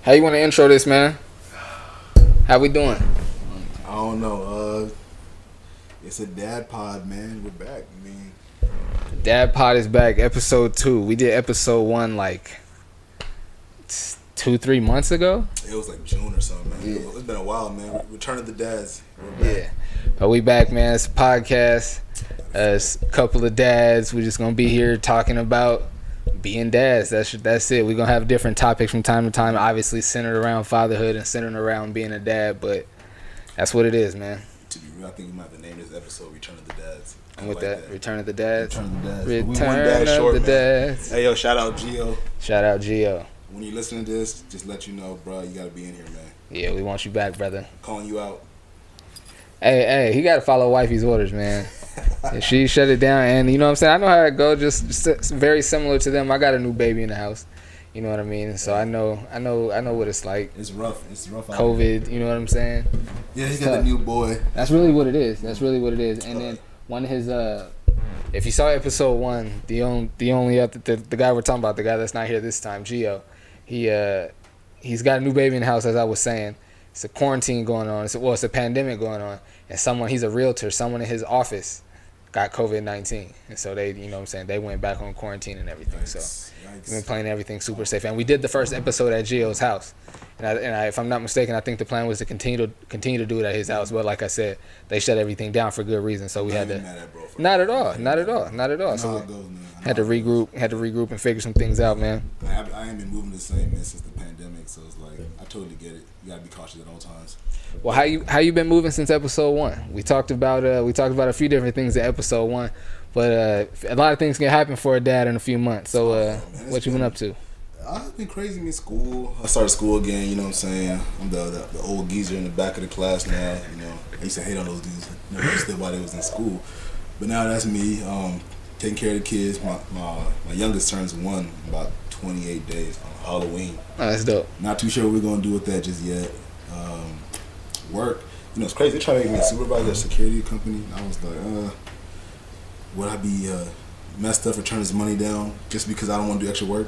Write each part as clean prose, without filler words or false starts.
How you want to intro this, man? How we doing? I don't know. It's a dad pod, man. We're back. I mean, Dad Pod is back, episode 2. We did episode 1 like 2-3 months ago. it was like June or something, man. Yeah. It's been a while, man. Return of the dads. We're back. Yeah, but we back, man. It's a podcast. It's a couple of dads. We're just gonna be here talking about being dads. That's it. We're gonna have different topics from time to time. Obviously centered around fatherhood and centered around being a dad, but that's what it is, man. To be real, I think we might have to name this episode "Return of the Dads." And with that, Return of the Dads. Return of the Dads. We one Return dad of short, the man. Dads. Hey, yo, shout out Gio. Shout out Gio. When you listen to this, just let you know, bro, you gotta be in here, man. Yeah, we want you back, brother. I'm calling you out. Hey, he got to follow wifey's orders, man. If she shut it down, and you know what I'm saying? I know how it goes, just very similar to them. I got a new baby in the house. You know what I mean? So I know what it's like. It's rough. It's rough. Out COVID, you know what I'm saying? here. Yeah, he got a new boy. That's really what it is. And then one of his if you saw episode 1, the guy we're talking about, the guy that's not here this time, Gio, he's got a new baby in the house, as I was saying. It's a quarantine going on. It's a pandemic going on, and he's a realtor. Someone in his office got COVID-19, and so they, you know what I'm saying, they went back on quarantine and everything. So we've been playing everything super safe, and we did the first episode at Gio's house. And I, if I'm not mistaken, I think the plan was to continue to do it at his house. But like I said, they shut everything down for good reason. So we had to. Not at all. So we had to regroup and figure some things out, man. I ain't been moving the same, man, since the pandemic. So it's like I totally get it. You gotta be cautious at all times. Well, how you been moving since episode 1? We talked about a few different things in episode 1, but a lot of things can happen for a dad in a few months. So what you been up to? I've been crazy in school. I started school again, you know what I'm saying? I'm the old geezer in the back of the class now, you know. I used to hate on those dudes, you know, still while they was in school. But now that's me, taking care of the kids. My youngest turns 1 in about 28 days on Halloween. Oh, that's dope. Not too sure what we're going to do with that just yet. Work, you know, it's crazy. They try to make me a supervisor at a security company. I was like, would I be messed up for turning this money down just because I don't want to do extra work?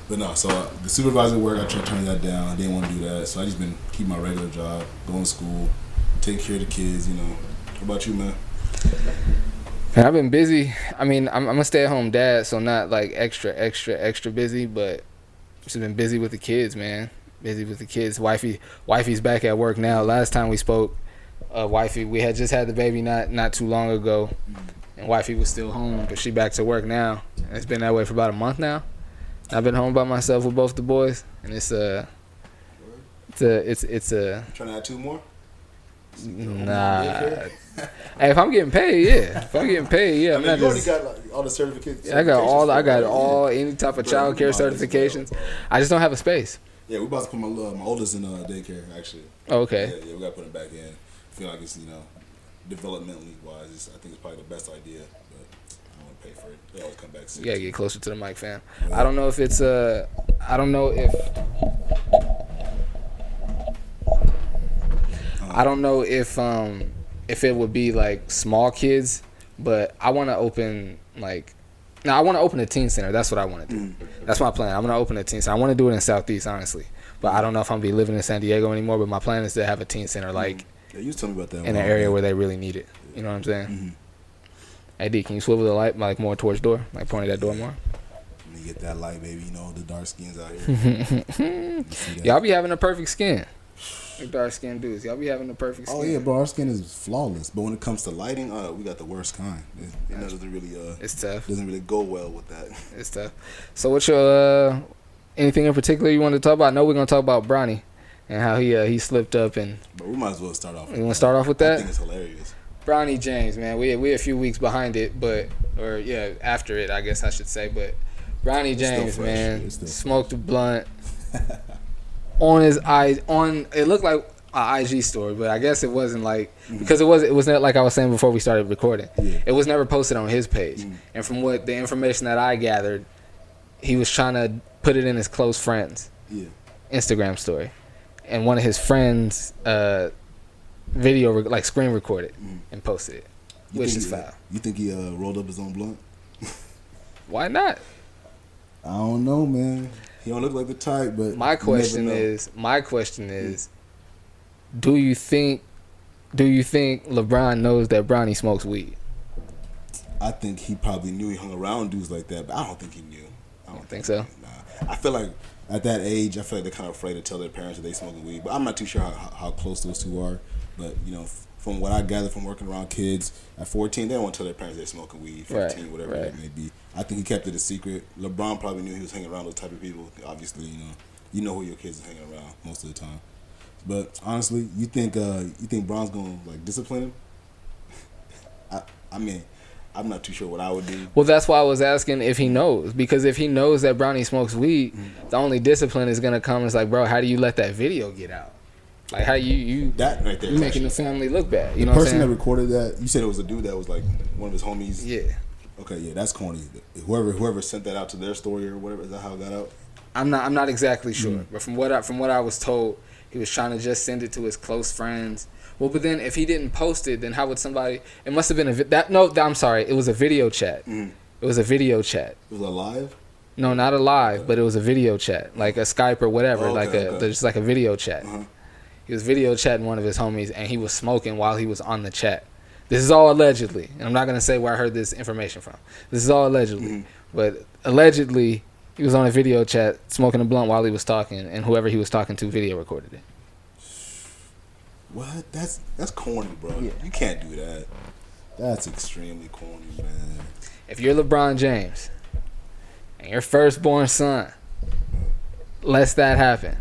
But no, so the supervisor work, I tried to turn that down. I didn't want to do that. So I just been keeping my regular job, going to school, taking care of the kids, you know. What about you, man? Man, I've been busy. I mean, I'm a stay-at-home dad, so not like extra busy, but just been busy with the kids, man. Busy with the kids. Wifey's back at work now. Last time we spoke, wifey, we had just had the baby not too long ago, and wifey was still home, but she back to work now. And it's been that way for about a month now. I've been home by myself with both the boys, and it's a Trying to add 2 more? Nah. Hey, if I'm getting paid, yeah. I mean, you already got like, all the certificates. I got all any type of child care certifications. I just don't have a space. Yeah, we about to put my oldest in daycare, actually. Oh, okay. Yeah, we got to put him back in. I feel like it's, you know, developmentally wise, I think it's probably the best idea, but I don't want to pay for it. They always come back sick. You gotta get closer to the mic, fam. Yeah. I don't know if it's I don't know if it would be like small kids, but I want to open a teen center. That's what I want to do. That's my plan. I'm gonna open a teen center. I want to do it in Southeast, honestly, but I don't know if I'm gonna be living in San Diego anymore. But my plan is to have a teen center, like Yeah, you was telling me about that. in an area where they really need it. You know what I'm saying? Mm-hmm. Hey D, can you swivel the light like more towards door, like pointing that door more? Let me get that light, baby. You know, the dark skins out here. You see that? Y'all be having a perfect skin. Dark skinned dudes, y'all be having the perfect skin. Oh yeah, bro, our skin is flawless. But when it comes to lighting, we got the worst kind. It doesn't really It's tough. doesn't really go well with that. It's tough. So what's your anything in particular you want to talk about? I know we're gonna talk about Bronny and how he slipped up, and But we might as well start off. you want to start off with that? I think it's hilarious. Bronny James, man, we're a few weeks behind it, after it, I guess I should say, but Bronny It's still James, fresh. man, It's still smoked a blunt on his eyes. It looked like an IG story, but I guess it wasn't like because it was not like I was saying before we started recording. Yeah. It was never posted on his page, and from what the information that I gathered, he was trying to put it in his close friends Yeah. Instagram story, and one of his friends video like screen recorded and posted it, which is foul. You think he rolled up his own blunt? Why not? I don't know, man. He don't look like the type, but my question is, do you think LeBron knows that Bronny smokes weed? I think he probably knew he hung around dudes like that, but I don't think he knew. I don't think so. Nah, I feel like at that age, I feel like they're kind of afraid to tell their parents that they smoking weed. But I'm not too sure how close those two are. But you know, from what I gather from working around kids, at 14, they don't want to tell their parents they're smoking weed. 15, whatever it may be. I think he kept it a secret. LeBron probably knew he was hanging around those type of people. Obviously, you know who your kids are hanging around most of the time. But honestly, you think Bron's gonna like discipline him? I mean, I'm not too sure what I would do. Well, that's why I was asking if he knows, because if he knows that Bronny smokes weed, the only discipline is gonna come is like, bro, how do you let that video get out? Like, how you that right there, you making the family look bad? You know, the what I'm person saying? that recorded that, you said it was a dude that was like one of his homies. Yeah. Okay, yeah, that's corny. Whoever sent that out to their story or whatever, is that how it got out? I'm not exactly sure, but from what I was told, he was trying to just send it to his close friends. Well, but then if he didn't post it, then how would somebody? It must have been I'm sorry. It was a video chat. It was a video chat. It was a live? No, not a live, but it was a video chat, like a Skype or whatever, just like a video chat. Uh-huh. He was video chatting one of his homies, and he was smoking while he was on the chat. This is all allegedly, and I'm not gonna say where I heard this information from. This is all allegedly, but allegedly he was on a video chat smoking a blunt while he was talking, and whoever he was talking to video recorded it. What? That's corny, bro. Yeah. You can't do that. That's extremely corny, man. If you're LeBron James and your firstborn son lets that happen,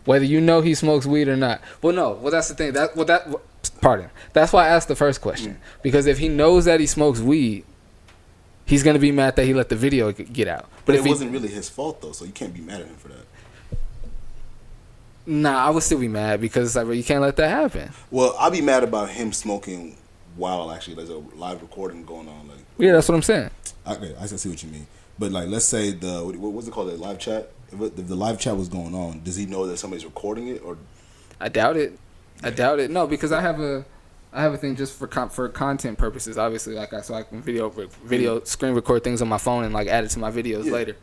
whether you know he smokes weed or not. Well, that's the thing. That's why I asked the first question. Because if he knows that he smokes weed, he's gonna be mad that he let the video get out. But it wasn't really his fault though, so you can't be mad at him for that. Nah, I would still be mad because it's like, bro, you can't let that happen. Well, I'll be mad about him smoking while actually there's a live recording going on. Like, yeah, that's what I'm saying. Okay, I see what you mean. But like, let's say what was it called? The live chat. If the live chat was going on, does he know that somebody's recording it? Or I doubt it. No, because I have a thing just for content purposes. Obviously, so I can video screen record things on my phone and like add it to my videos later.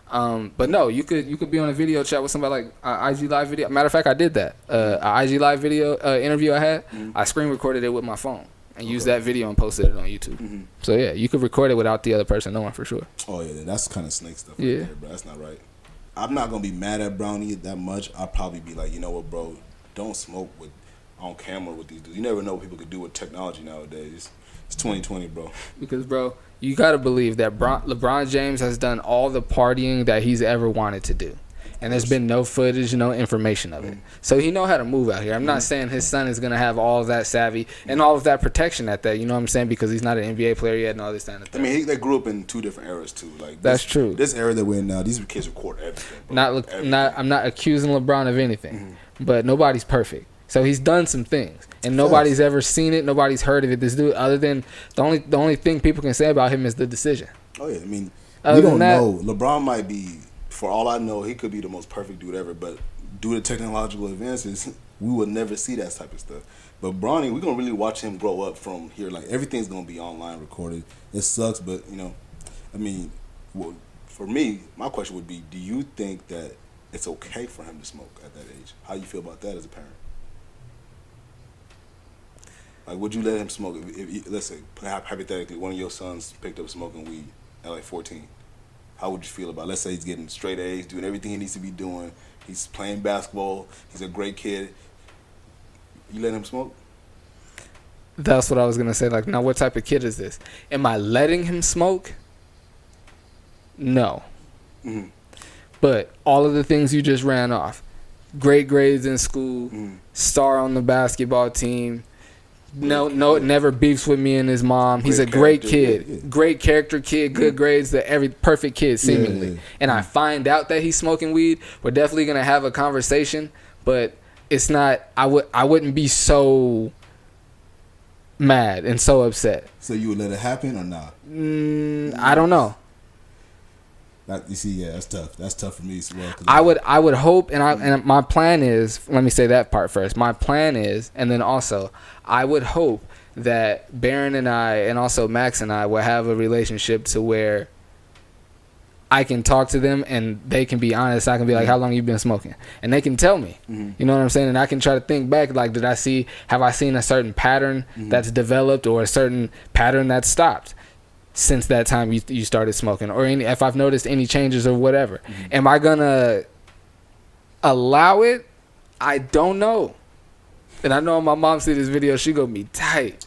But no, you could be on a video chat with somebody like IG live video. Matter of fact, I did that. A IG live video interview I had. I screen recorded it with my phone and used that video and posted it on YouTube. So yeah, you could record it without the other person knowing for sure. Oh yeah, that's kind of snake stuff. Right there, bro. That's not right. I'm not gonna be mad at Brownie that much. I'll probably be like, you know what, bro, don't smoke on camera with these dudes. You never know what people could do with technology nowadays. It's 2020, bro. Because, bro, you gotta believe that LeBron James has done all the partying that he's ever wanted to do, and there's been no footage, no information of it. So he know how to move out here. I'm not saying his son is gonna have all of that savvy and all of that protection at that. You know what I'm saying? Because he's not an NBA player yet and all this kind of thing. I mean, they grew up in two different eras too. Like that's true. This era that we're in now, these kids record everything. Bro. I'm not accusing LeBron of anything, but nobody's perfect. So he's done some things, and nobody's ever seen it. Nobody's heard of it. This dude, other than the only thing people can say about him is the decision. Oh yeah, I mean, we don't know. LeBron might be, for all I know, he could be the most perfect dude ever. But due to technological advances, we will never see that type of stuff. But Bronny, we're gonna really watch him grow up from here. Like everything's gonna be online recorded. It sucks, but I mean, well, for me, my question would be: do you think that it's okay for him to smoke at that age? How you feel about that as a parent? Like, would you let him smoke? If let's say, hypothetically, one of your sons picked up smoking weed at like 14, how would you feel about it? Let's say he's getting straight A's, doing everything he needs to be doing. He's playing basketball. He's a great kid. You let him smoke? That's what I was going to say. Like, now, what type of kid is this? Am I letting him smoke? No. But all of the things you just ran off, great grades in school, star on the basketball team, No, never beefs with me and his mom. He's a great kid, great character kid, good grades, every perfect kid seemingly. And I find out that he's smoking weed. We're definitely gonna have a conversation, but it's not. I wouldn't be so mad and so upset. So you would let it happen or not? I don't know. You see, yeah, that's tough. That's tough for me as well. I would hope, and my plan is. Let me say that part first. My plan is, and then also, I would hope that Baron and I, and also Max and I, will have a relationship to where I can talk to them and they can be honest. I can be like, how long you been smoking? And they can tell me. You know what I'm saying? And I can try to think back, like, have I seen a certain pattern that's developed or a certain pattern that's stopped since that time you started smoking? Or if I've noticed any changes or whatever. Am I going to allow it? I don't know. And I know my mom see this video, she gonna be tight.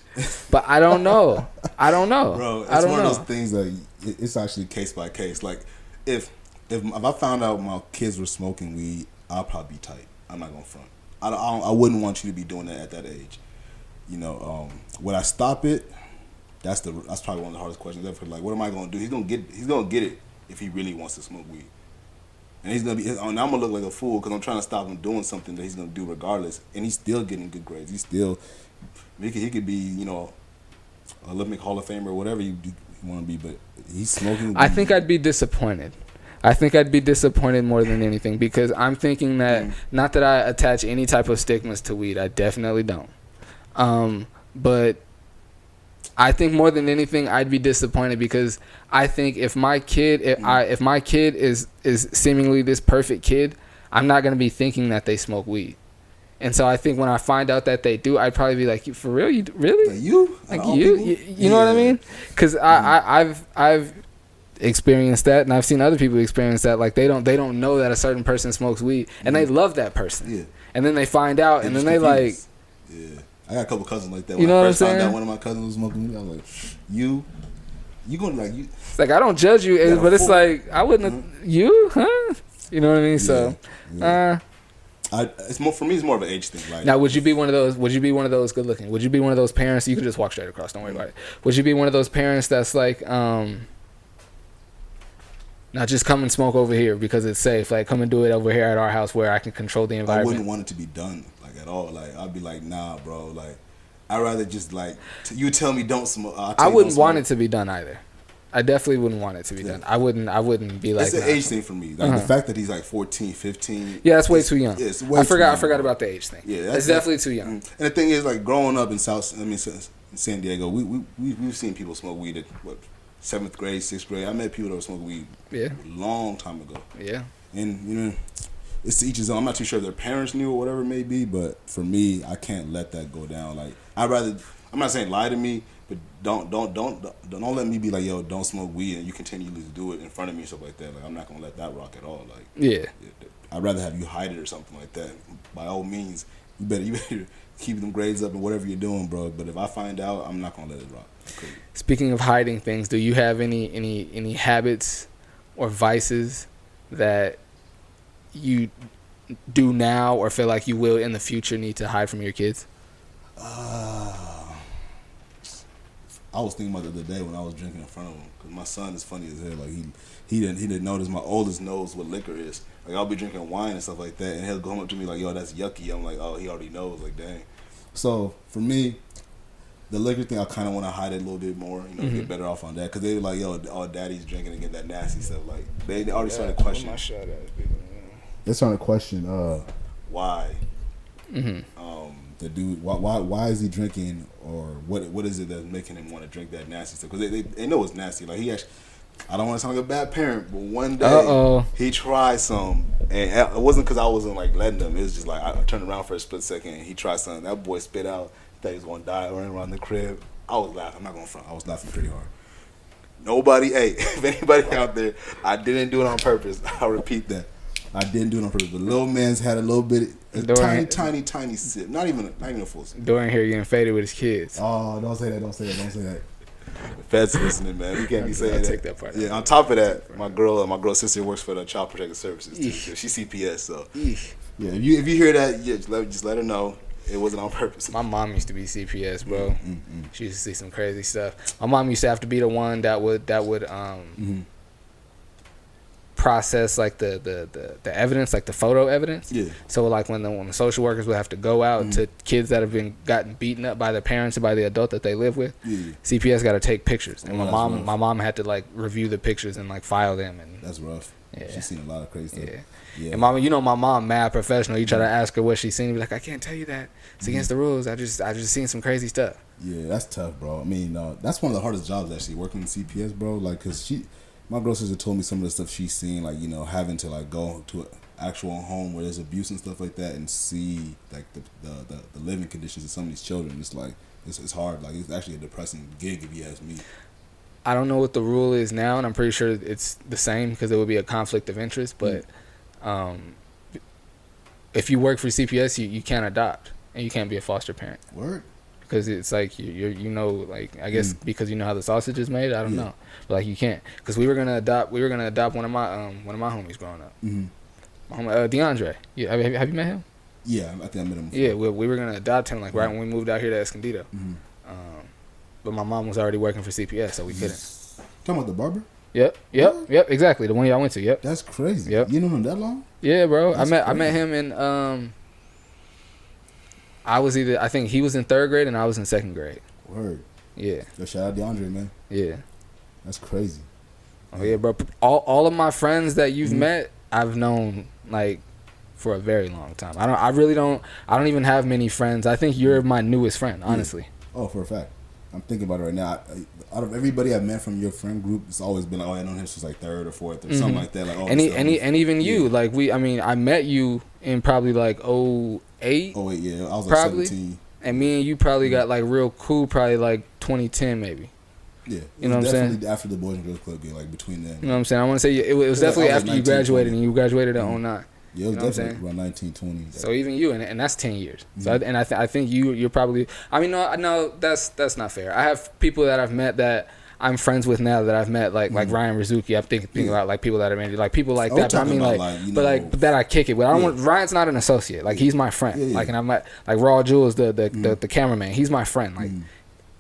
But I don't know. Bro, it's one of those things that it's actually case by case. Like, if I found out my kids were smoking weed, I'll probably be tight. I'm not gonna front. I wouldn't want you to be doing that at that age. You know, would I stop it? That's probably one of the hardest questions ever. Like, what am I gonna do? He's gonna get it if he really wants to smoke weed. And I'm gonna look like a fool because I'm trying to stop him doing something that he's gonna do regardless. And he's still getting good grades. He could be, you know, Olympic Hall of Famer or whatever you want to be, but he's smoking weed. I think I'd be disappointed. More than anything because I'm thinking that, not that I attach any type of stigmas to weed. I definitely don't. But I think more than anything, I'd be disappointed because I think if my kid is seemingly this perfect kid, I'm not going to be thinking that they smoke weed. And so I think when I find out that they do, I'd probably be like, "For real? You really? Like you? You know what I mean?" Because I've experienced that, and I've seen other people experience that. Like they don't know that a certain person smokes weed, and they love that person. Yeah. And then they find out, and then they like. Yeah. I got a couple cousins like that. When I first found out one of my cousins was smoking weed, I was like, "You gonna like you?" It's like I don't judge you, but it's like I wouldn't. You, huh? You know what I mean? So. It's more for me. It's more of an age thing. Like, now, would you be one of those? Good looking? Would you be one of those parents? You can just walk straight across. Don't worry about it. Would you be one of those parents that's like, not just come and smoke over here because it's safe. Like, come and do it over here at our house where I can control the environment. I wouldn't want it to be done like at all. Like, I'd be like, nah, bro. Like, I'd rather just like you tell me don't smoke. I wouldn't want it to be done either. I definitely wouldn't want it to be done. I wouldn't be like. It's an age thing for me. Like the fact that he's like 14, 15. Yeah, that's way too young. Yeah, it's way I forgot about the age thing. Yeah, it's definitely too young. And the thing is, like growing up in San Diego, we've seen people smoke weed at 7th grade, 6th grade. I met people that were smoking weed a long time ago. Yeah. And you know, it's to each his own. I'm not too sure if their parents knew or whatever it may be, but for me, I can't let that go down. Like I'm not saying lie to me. But don't let me be like, yo, don't smoke weed and you continue to do it in front of me and stuff like that. Like I'm not gonna let that rock at all. Like I'd rather have you hide it or something like that. By all means, you better keep them grades up and whatever you're doing, bro. But if I find out, I'm not gonna let it rock. Okay. Speaking of hiding things, do you have any habits or vices that you do now or feel like you will in the future need to hide from your kids? I was thinking about the other day when I was drinking in front of him because my son is funny as hell. Like he didn't notice my oldest knows what liquor is. Like I'll be drinking wine and stuff like that, and he'll come up to me like, "Yo, that's yucky." I'm like, "Oh, he already knows." Like, dang. So for me, the liquor thing, I kind of want to hide it a little bit more. You know, get better off on that because they were like, "Yo, oh, daddy's drinking and get that nasty stuff." Like they already started questioning. They started to question why. The dude, why is he drinking, or what is it that's making him want to drink that nasty stuff? Because they know it's nasty. Like he actually, I don't want to sound like a bad parent, but one day he tried some, and it wasn't because I wasn't like letting him. It was just like I turned around for a split second, and he tried something. That boy spit out. Thought he was gonna die running around the crib. I was laughing. I'm not gonna front. I was laughing pretty hard. Nobody, if anybody out there, I didn't do it on purpose. I'll repeat that. I didn't do it on purpose. The little man's had a little bit, tiny sip. Not even a full sip. Dorian here getting faded with his kids. Oh, don't say that. Feds listening, man. We can't be saying that. Take that part. Yeah. On top of that, my girl sister works for the Child Protective Services too. So she's CPS. So yeah, if you hear that, just let her know. It wasn't on purpose. My mom used to be CPS, bro. She used to see some crazy stuff. My mom used to have to be the one that would process like the evidence, like the photo evidence. Yeah. So like when the social workers would have to go out to kids that have gotten beaten up by their parents or by the adult that they live with, CPS got to take pictures, and my mom had to like review the pictures and like file them. And that's rough. Yeah. She's seen a lot of crazy stuff. Yeah. And mama, my mom mad professional. You try to ask her what she's seen, be like, I can't tell you that. It's against the rules. I just seen some crazy stuff. Yeah, that's tough, bro. I mean, that's one of the hardest jobs actually, working in CPS, bro. Like, cause my girl sister told me some of the stuff she's seen, like, you know, having to like go to an actual home where there's abuse and stuff like that, and see like the living conditions of some of these children. It's like it's hard. Like, it's actually a depressing gig if you ask me. I don't know what the rule is now, and I'm pretty sure it's the same because it would be a conflict of interest. But if you work for CPS, you can't adopt, and you can't be a foster parent. Word. Because it's like you know, like, I guess because you know how the sausage is made. I don't know, but like you can't. Because we were gonna adopt one of my homies growing up. My homie, DeAndre. Yeah, have you met him? Yeah, I think I met him before. Yeah, we were gonna adopt him like right when we moved out here to Escondido. But my mom was already working for CPS, so we couldn't. Talking about the barber? Yep, exactly. The one y'all went to. Yep. That's crazy. Yep. You know him that long? Yeah, bro. That's I met him in I think he was in 3rd grade and I was in 2nd grade. Word. Yeah. Yo, shout out DeAndre, man. Yeah. That's crazy. Oh yeah, bro. All of my friends that you've met, I've known like for a very long time. I don't even have many friends. I think you're my newest friend, honestly. Yeah. Oh, for a fact. I'm thinking about it right now. Out of everybody I've met from your friend group, it's always been like, oh, I know him since like 3rd or 4th or something like that. Like, oh, and even you, like I met you in probably like 08. Oh wait, yeah, I was probably, like 17. And me and you probably got like real cool, probably like 2010 maybe. Yeah, you know what I'm saying? Definitely after the Boys and Girls Club game, like between them. You know what I'm saying? I want to say it was definitely after you graduated, and you graduated in 09. Yeah, it was definitely around 1920. So even you, and that's 10 years. So I think you're probably. I mean, no, that's not fair. I have people that I've met that I'm friends with now that I've met, like Ryan Rizuki. I'm thinking about like people that are like people like that. But I mean, but that I kick it with. I don't want Ryan's not an associate. Like he's my friend. Like, and I'm like Raw Jules, the cameraman. He's my friend. Like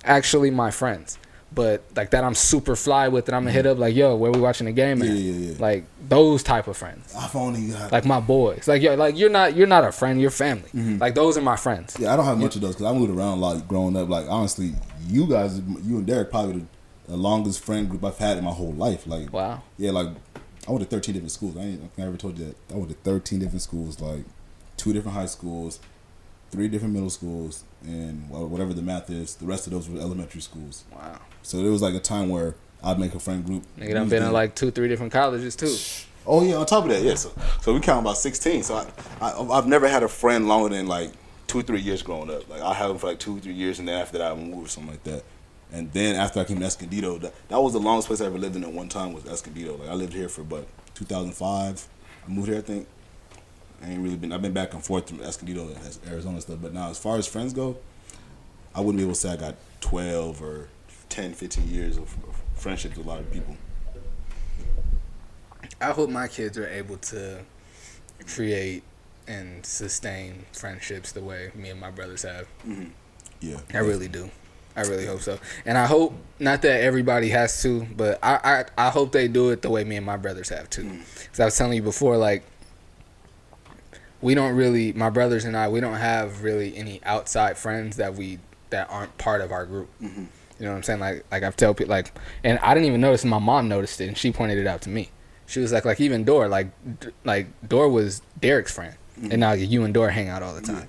actually my friends. But like that I'm super fly with, and I'm gonna hit up like, yo, where we watching the game at? Like those type of friends. I've only got like my boys. Like, yo, like you're not a friend, you're family. Like those are my friends. Yeah, I don't have much of those because I moved around a lot growing up. Like honestly, you and Derek probably the longest friend group I've had in my whole life. Like, wow. Yeah, like I went to 13 different schools. I think I ever told you that. I went to 13 different schools, like 2 different high schools, 3 different middle schools, and whatever the math is, the rest of those were elementary schools. Wow. So there was like a time where I'd make a friend group. Nigga done been in like 2-3 different colleges too. Oh yeah, on top of that, yeah. So we count about 16. So I've never had a friend longer than like 2-3 years growing up. Like I had them for like 2-3 years, and then after that I moved or something like that. And then after I came to Escondido, that was the longest place I ever lived in at one time was Escondido. Like I lived here for 2005. I moved here, I think. I've been back and forth from Escondido to Arizona stuff. But now as far as friends go, I wouldn't be able to say I got 12 or 10, 15 years of friendship with a lot of people. I hope my kids are able to create and sustain friendships the way me and my brothers have. Mm-hmm. Yeah. I really do. I really hope so. And I hope, not that everybody has to, but I hope they do it the way me and my brothers have too. Because I was telling you before, like, we don't really, my brothers and I, we don't have really any outside friends that aren't part of our group. Mm-hmm. You know what I'm saying? Like I've told people, like, and I didn't even notice, and my mom noticed it, and she pointed it out to me. She was like even Dor, like Dor was Derek's friend, and now you and Dor hang out all the time.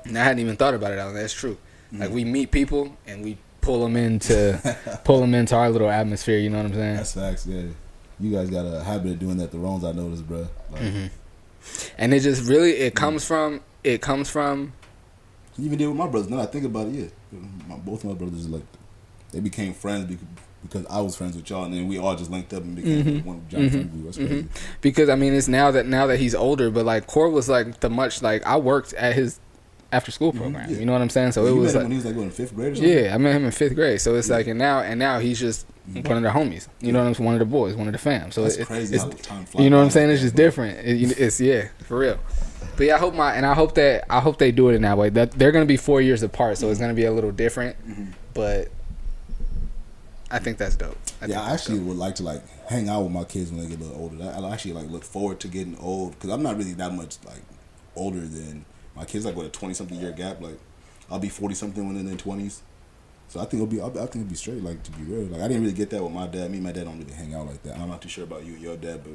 And I hadn't even thought about it. I was like, that's true. Like we meet people and we pull them into our little atmosphere. You know what I'm saying? That's facts. Yeah, you guys got a habit of doing that. The Rones, I noticed, bro. Like, and it just really comes from. You even did with my brothers. Now that I think about it, yeah, both of my brothers like they became friends because I was friends with y'all, and then we all just linked up and became one giant friend group. That's crazy. Because I mean, it's now that he's older, but like Core was like I worked at his after school program. You know what I'm saying? So it was like when he was like in 5th grade or something? Yeah, I met him in 5th grade. So it's like and now he's just one of the homies. You know what I'm saying? One of the boys, one of the fam. So it's crazy how time flies. You know what I'm saying? It's just different. It's for real. But yeah, I hope they do it in that way. That they're gonna be 4 years apart, so it's gonna be a little different. But I think that's dope. I actually would like to like hang out with my kids when they get a little older. I actually like look forward to getting old because I'm not really that much like older than my kids. Like with a 20-something year gap. Like I'll be 40-something when they're in their 20s. So I think it'll be straight. Like to be real, like I didn't really get that with my dad. Me and my dad don't really hang out like that. I'm not too sure about you and your dad, but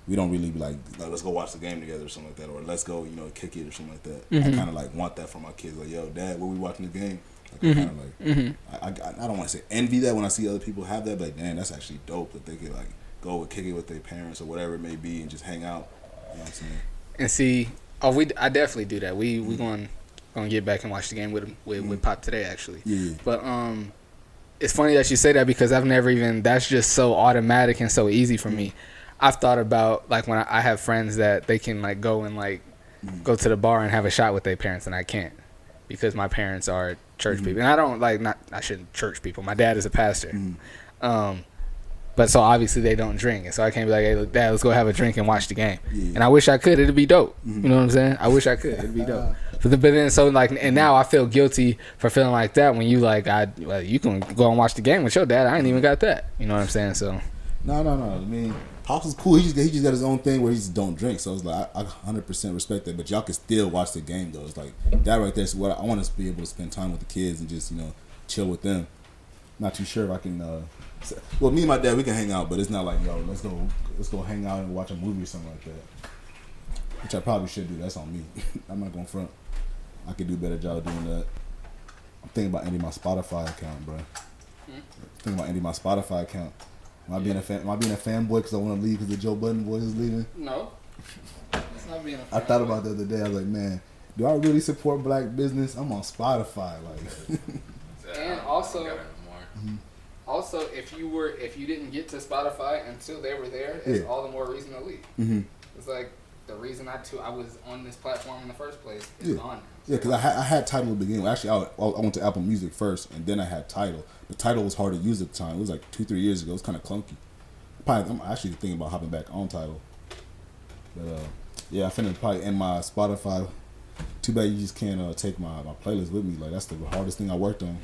we don't really be like let's go watch the game together or something like that, or let's go kick it or something like that. I kind of like want that for my kids. Like, yo, Dad, what we watching the game? Like, I kind of like, I don't want to say envy that when I see other people have that, but like, man, that's actually dope that they could like go and kick it with their parents or whatever it may be and just hang out. You know what I'm saying? And see, I definitely do that. We gonna get back and watch the game with him with Pop today actually. Yeah. But it's funny that you say that because I've never even. That's just so automatic and so easy for me. I've thought about like when I have friends that they can like go and like go to the bar and have a shot with their parents and I can't because my parents are church people and I don't like I shouldn't church people. My dad is a pastor, but so obviously they don't drink and so I can't be like, hey look, Dad, let's go have a drink and watch the game. And I wish I could. It'd be dope. You know what I'm saying? I wish I could. It'd be dope. But then so like and now I feel guilty for feeling like that when you like you can go and watch the game with your dad. I ain't even got that. You know what I'm saying? So No. I mean, Pops is cool. He just got his own thing where he just don't drink. So it's like I 100% respect that. But y'all can still watch the game though. It's like that right there is what I want to be able to spend time with the kids and just chill with them. Not too sure if I can. Well, me and my dad we can hang out, but it's not like let's go hang out and watch a movie or something like that. Which I probably should do. That's on me. I'm not going front. I could do a better job doing that. I'm thinking about ending my Spotify account, bro. Thinking about ending my Spotify account. Am I being a fanboy because I want to leave because the Joe Budden boys is leaving? no, it's not being a I thought about it the other day. I was like, man, do I really support black business? I'm on Spotify, like. And also if you didn't get to Spotify until they were there, it's all the more reason to leave. It's like the reason I was on this platform in the first place is gone now. Yeah, because I had Tidal at the beginning. Actually, I went to Apple Music first, and then I had Tidal. But Tidal was hard to use at the time. It was like 2-3 years ago. It was kind of clunky. I'm actually thinking about hopping back on Tidal. But yeah, I finna probably end my Spotify. Too bad you just can't take my playlist with me. Like that's the hardest thing I worked on.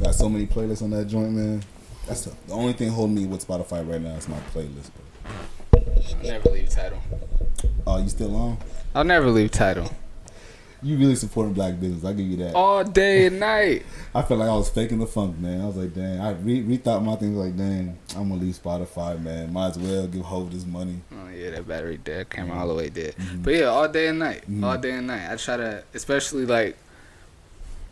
Got so many playlists on that joint, man. That's the only thing holding me with Spotify right now is my playlist. I'll never leave Tidal. Oh, you still on? I'll never leave Tidal. You really supporting black business. I'll give you that. All day and night. I felt like I was faking the funk, man. I was like, dang. I rethought my things like, dang, I'm going to leave Spotify, man. Might as well give Hov this money. Oh, yeah, that battery dead. Came all the way dead. But yeah, all day and night. All day and night. I try to, especially like,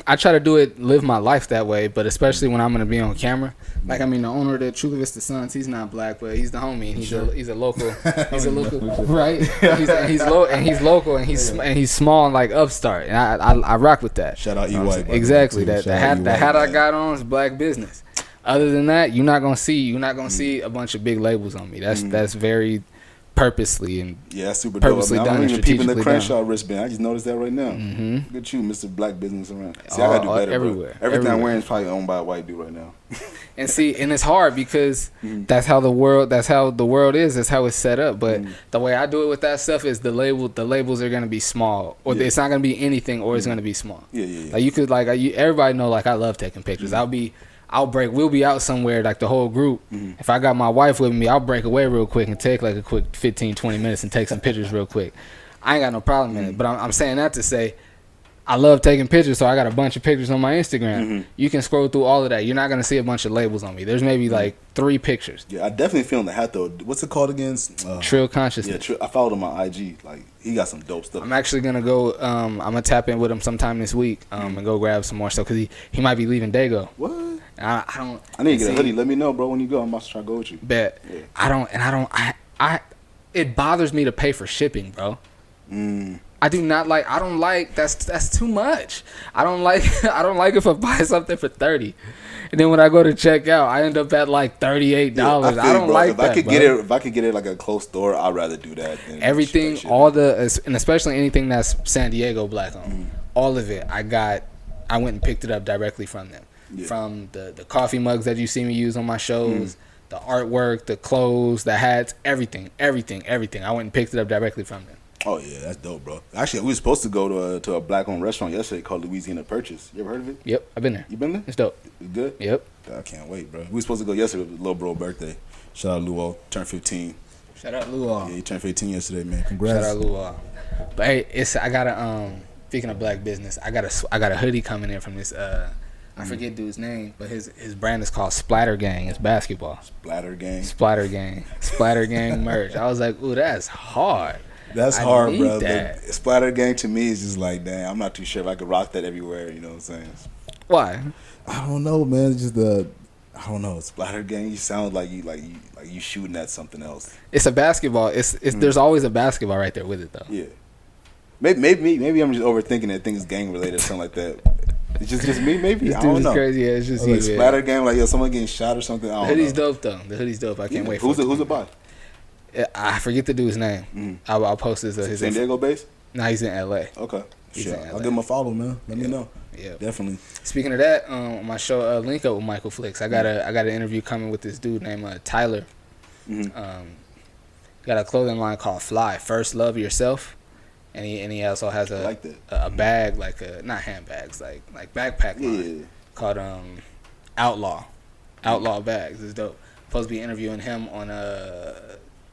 I try to live my life that way, but especially when I'm going to be on camera. Like, I mean, the owner of the Chula Vista Suns, he's not black, but he's the homie. And he's a local. He's a local, right? He's local, and he's small and like upstart, and I rock with that. Shout out E-White. Exactly. That hat I got on is black business. Other than that, you're not gonna see a bunch of big labels on me. That's very purposely and that's super purposely dope. I mean, done. I'm even peeping the Crenshaw done. wristband. I just noticed that right now. Look at you, Mr. Black Business around. See, I gotta do better, everywhere. Bro. Everything everywhere. I'm wearing is probably owned by a white dude right now. And it's hard because that's how the world is. That's how it's set up. But the way I do it with that stuff is the labels are gonna be small, or it's not gonna be anything, or it's gonna be small. Yeah. Like you could everybody know like I love taking pictures. We'll be out somewhere like the whole group. If I got my wife with me, I'll break away real quick and take like a quick 15-20 minutes and take some pictures real quick. I ain't got no problem in it. But I'm saying that to say I love taking pictures, so I got a bunch of pictures on my Instagram. You can scroll through all of that. You're not going to see a bunch of labels on me. There's maybe like 3 pictures. Yeah, I definitely feeling the hat though. What's it called again? Trill Consciousness. Yeah, I followed him on IG. Like he got some dope stuff. I'm actually going to go, I'm going to tap in with him sometime this week and go grab some more stuff because he might be leaving Dago. What? I need to get a hoodie. Let me know, bro, when you go. I'm about to try to go with you. Bet. Yeah. It bothers me to pay for shipping, bro. I don't like that's too much. I don't like if I buy something for $30 and then when I go to check out I end up at like $38. Yeah, I don't like if that. If I could get it like a close store, I'd rather do that than everything, and especially anything that's San Diego black on. All of it. I went and picked it up directly from them. Yeah. From the coffee mugs that you see me use on my shows, the artwork, the clothes, the hats, everything. I went and picked it up directly from them. Oh yeah, that's dope, bro. Actually, we were supposed to go to a black-owned restaurant yesterday called Louisiana Purchase. You ever heard of it? Yep, I've been there. You been there? It's dope. It's good? Yep. I can't wait, bro. We were supposed to go yesterday with little bro birthday. Shout out Luo, turned 15. Shout out Luo. Yeah, he turned 15 yesterday, man. Congrats. Shout out Luo. But hey, I got a speaking of black business, I got a hoodie coming in from this I forget dude's name, but his brand is called Splatter Gang. It's basketball. Splatter Gang merch. I was like, ooh, that's hard. That's hard, bro. That. Splatter Gang to me is just like, damn, I'm not too sure if I could rock that everywhere. You know what I'm saying? Why? I don't know, man. It's just I don't know. Splatter gang. You sound like you shooting at something else. It's a basketball. It's There's always a basketball right there with it though. Yeah. Maybe I'm just overthinking it. Think it's gang related or something like that. It's just me. Maybe This I dude don't is know. crazy. Yeah, it's just Like you. splatter gang. Like someone getting shot or something. I The don't hoodie's know. dope though. The hoodie's dope. I can't wait for Who's it. it by? I forget the dude's name. I'll post his. San Diego base. Nah, he's in L.A. Okay. He's Sure. in I'll LA. give him a follow, man. Let me know. Yeah. Definitely. Speaking of that, on my show, Link Up with Michael Flicks. I got an interview coming with this dude named Tyler. Got a clothing line called Fly. First Love Yourself, and he also has I like that. a bag not handbags like backpack line called Outlaw bags. It's dope. Supposed to be interviewing him on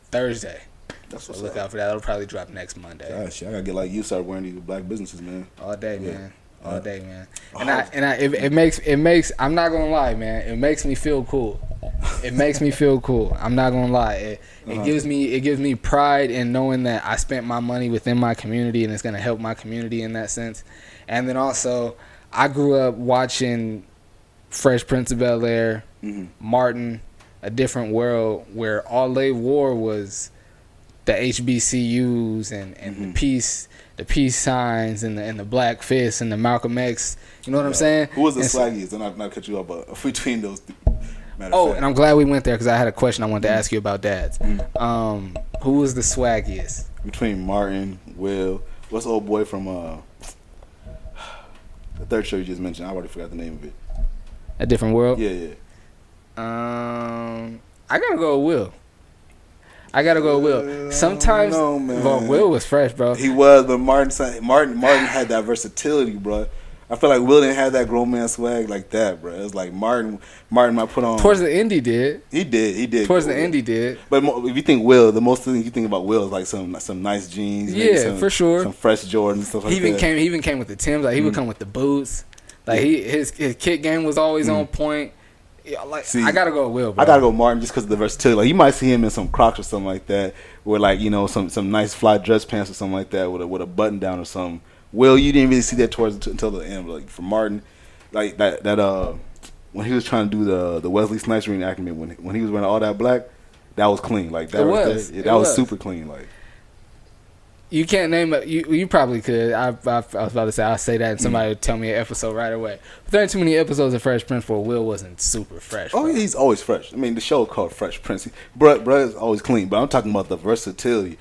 Thursday. That's So what's look up. out for that. It'll probably drop next Monday. Gosh, I gotta get like you, start wearing these black businesses, man. All day, Yeah. man. All day, man. Oh. It makes. I'm not gonna lie, man. It makes me feel cool. It makes me feel cool. I'm not gonna lie. It gives me pride in knowing that I spent my money within my community and it's gonna help my community in that sense. And then also, I grew up watching Fresh Prince of Bel-Air, Martin, A Different World, where all they wore was the HBCUs and the peace signs and the black fists and the Malcolm X. You know what I'm saying? Who was the And swaggiest? And I'll not cut you up, but between those two. and I'm glad we went there because I had a question I wanted to ask you about dads. Who was the swaggiest? Between Martin, Will, what's the old boy from the third show you just mentioned? I already forgot the name of it. A Different World? Yeah. I gotta go with Will. Sometimes, no, man. Well, Will was fresh, bro. He was, but Martin had that versatility, bro. I feel like Will didn't have that grown man swag like that, bro. It was like Martin might put on. Towards the end, he did. He did. Towards the end, he did. But if you think Will, the most thing you think about Will is like some nice jeans. maybe Yeah, for sure. Some fresh Jordans and stuff like He even that. He even came with the Timbs. Like he would come with the boots. Like his kick game was always on point. Yeah, like See, I gotta go with Will, bro. I gotta go Martin just because of the versatility. Like you might see him in some Crocs or something like that, or like some nice fly dress pants or something like that with a button down or something. Will, you didn't really see that until the end. But like for Martin, like that when he was trying to do the Wesley Snipes reenactment when he was wearing all that black, that was clean. Like that that was super clean. Like You can't name it. You probably could. I was about to say I'll say that and somebody would tell me an episode right away. But there ain't too many episodes of Fresh Prince where Will wasn't super fresh. oh bro. yeah, he's always fresh. I mean the show is called Fresh Prince. Bruh is always clean. But I'm talking about the versatility.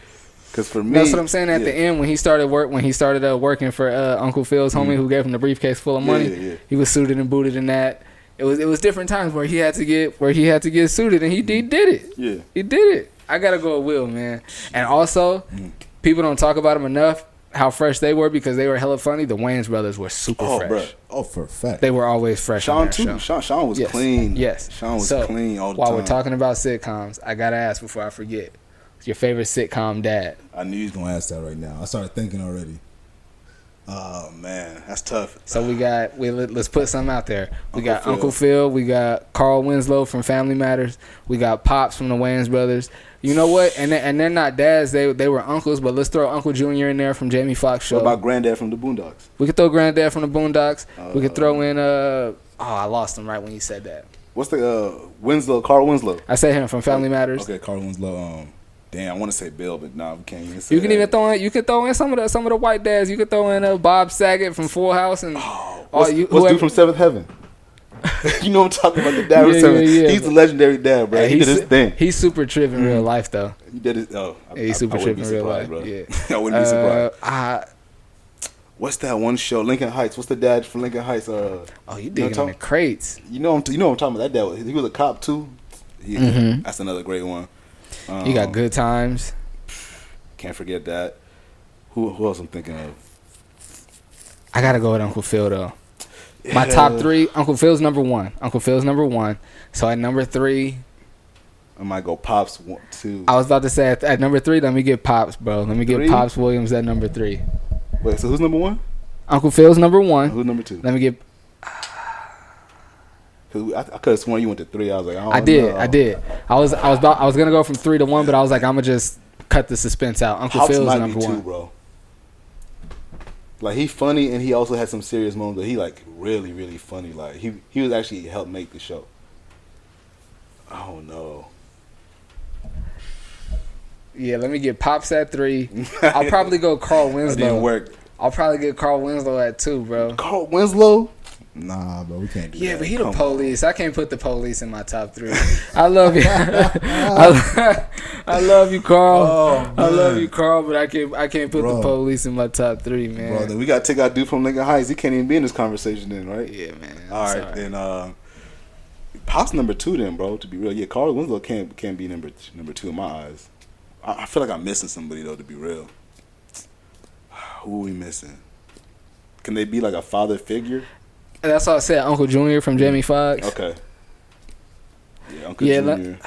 Because for me, That's what I'm saying. At the end, when he started working for Uncle Phil's homie, who gave him the briefcase full of money, he was suited and booted in that. It was different times where he had to get suited, and he did it. Yeah, he did it. I gotta go with Will, man. And also, people don't talk about him enough. How fresh they were because they were hella funny. The Wayans brothers were super fresh. Bruh. Oh, for a fact. They were always fresh. Sean on their too. show. Sean was clean. Yes. Sean was So, clean all the while time. we're talking about sitcoms, I gotta ask before I forget. What's your favorite sitcom dad? I knew you was He's gonna ask that right now. I started thinking already. Oh man, that's tough. So let's put something out there. We got Phil. Uncle Phil. We got Carl Winslow from Family Matters. We got Pops from the Wayans brothers. You know what? And they're not dads. They were uncles. But let's throw Uncle Junior in there from Jamie Foxx show. What about Granddad from the Boondocks? We could throw Granddad from the Boondocks. We could throw in I lost him right when you said that. What's the Winslow? Carl Winslow. I said him from Family Matters. Okay, Carl Winslow. Damn, I want to say Bill, but nah, we can't even say. You can even throw in. You can throw in some of the white dads. You could throw in Bob Saget from Full House and What's dude from Seventh Heaven? You know what I'm talking about? The dad from Yeah, Seventh. yeah, He's the legendary dad, bro. He did his thing. He's super tripping in real life though. He did his. Oh, He's super I wouldn't tripping be in real life. surprised, bro. Yeah. I wouldn't be surprised. What's that one show? Lincoln Heights. What's the dad from Lincoln Heights? You digging in the crates. You know what I'm talking about. That dad. He was a cop too. That's another great one. You got Good Times. Can't forget that. Who else I'm thinking of? I gotta go with Uncle Phil though. My top three. Uncle Phil's number one. So at number 3, I might go Pops 1, 2. I was about to say at number 3. Let me get Pops, bro. Let me get 3? Pops Williams at number 3. Wait, so who's number 1? Uncle Phil's number 1. Who's number 2? Let me get. Cause I could have sworn you went to 3. I was like, I did. I was gonna go from 3 to 1, but I was like, I'm gonna just cut the suspense out. Uncle Pops Phil's might number be 2, 1, bro. Like he funny and he also had some serious moments. But he like really really funny. Like he was actually helped make the show. I don't know. Yeah, let me get Pops at 3. I'll probably go Carl That Winslow. didn't work. I'll probably get Carl Winslow at 2, bro. Carl Winslow. Nah, bro, we can't do that. Yeah, but he the Come police. I can't put the police in my top 3. I love you. I love you, Carl. Oh, I love man. you, Carl. But I can't put Bro. the police in my top 3, man. Bro, then we gotta take our dude from Lincoln Heights. He can't even be in this conversation then, right? Yeah, man. All right, Sorry. then Pop's number 2 then, bro. To be real, yeah, Carl Winslow can't be number 2 in my eyes. I feel like I'm missing somebody though. To be real, who are we missing? Can they be like a father figure? That's all I said. Uncle Junior from Jamie Foxx. Okay. Yeah, Uncle Yeah, Junior.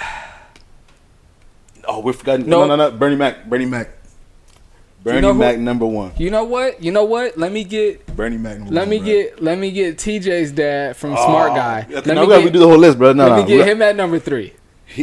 Oh, we're forgetting. No. No. Bernie Mac. Bernie Mac number 1. You know what? Let me get Bernie Mac. let me get TJ's dad from Smart Guy. Okay, now we gotta redo the whole list, bro. Let me get him at number 3.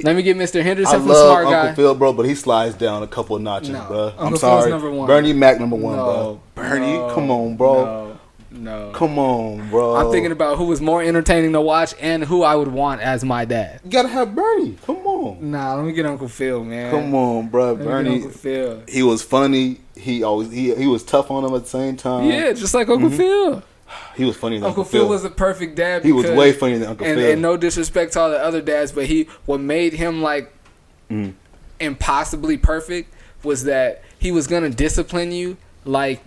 Let me get Mr. Henderson I from love Smart Uncle Guy. Phil, bro, but he slides down a couple of notches, No. bro. Uncle I'm Phil's sorry. number 1. Bernie Mac number 1, No. bro. Bernie, No. come on, bro. No. Come on, bro. I'm thinking about who was more entertaining to watch and who I would want as my dad. You gotta have Bernie. Come on. Nah, let me get Uncle Phil, man. Come on, bro. Let me get Bernie. Uncle Phil. He was funny. He was tough on him at the same time. Yeah, just like Uncle Phil. He was funny than Uncle Phil was the perfect dad. He was because- way funnier than Uncle and, Phil. and no disrespect to all the other dads, but what made him like Mm. impossibly perfect was that he was gonna discipline you like